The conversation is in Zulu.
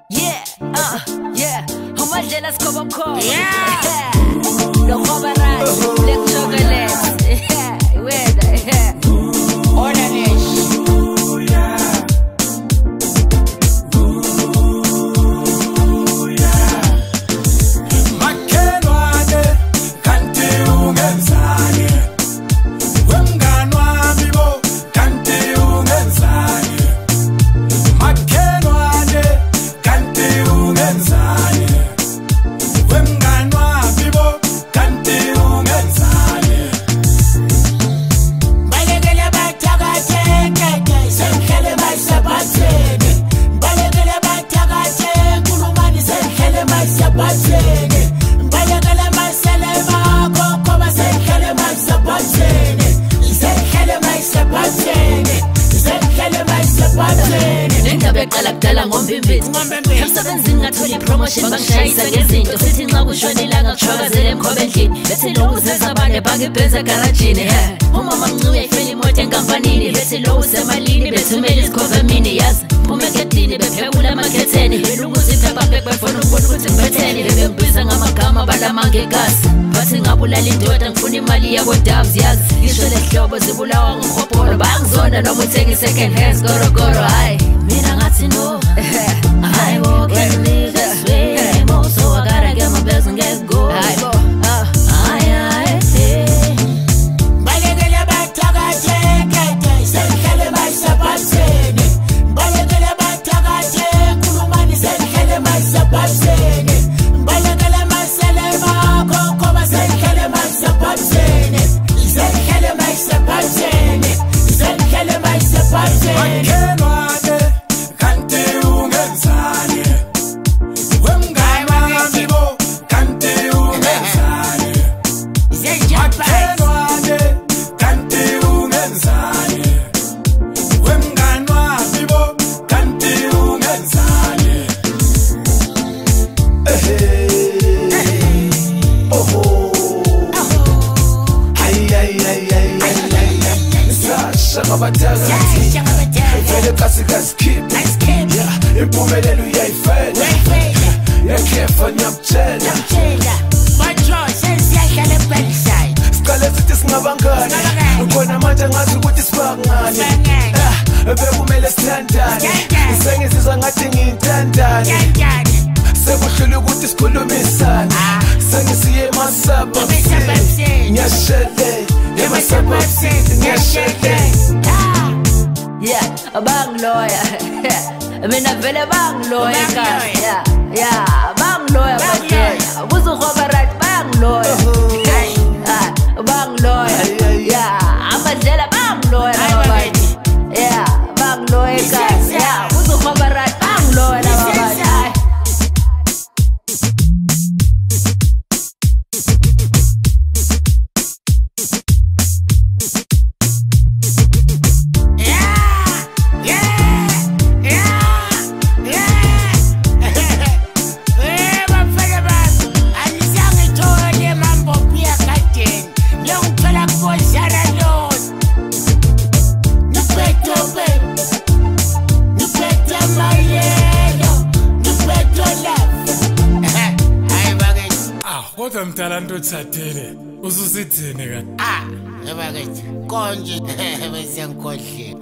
Yeah, yeah. Umadlela Scobo Call. Yeah. Lo Khobaran, Black Chocolate. Yeah, where yeah. Kudala ngombimbithi emsebenzini ngathola ipromotion bangishayisa ngezinto sithi nxa kushonilanga kushwakazela emkhobe endlini bethi lo uzeza abane bhake ibhenzi egarajini umama mncube uyayifela imoto enkampanini bethi lo usemalini bethumela izikhova emini yazi phume ekedini bephekula amakhetheni belukuthi iphepha befona ukubona ukuthi ngibetheni bebembiza ngamagama balamanga egasi bathi ngabulala indoda ngifuna imali yakodabs yazi ngisho lehlobo zibulawa ngirhobholo bangizonda noma uthenge second hands gorogoro hayi mina ngathi no I walk and live this way so I gotta get my best and get go Vele kasi keep impumelelo uyayifela yakhefa nyamtshela Bajo sensiyahlala eBayside siqale sithi singabangani khona manje ngazi ukuthi sibangani bekumele sithandane sengizizwa ngathi ngintandane sekuhlula ukuthi sikhulumisane sengisiye emasaba ngiyashele emasaba ngiyashele yeah, bang lawyer. Mina vele bang lawyer ka. Yeah, bang lawyer but buzu Khobaran bang lawyer. Bang lawyer. Yeah, Amadlela bang lawyer but yeah, bang lawyer ka. Yeah, buzu Khobaran bang lawyer but kodwa mdala nto thathele ususithini kanti ebakethi konje bese ngikhohle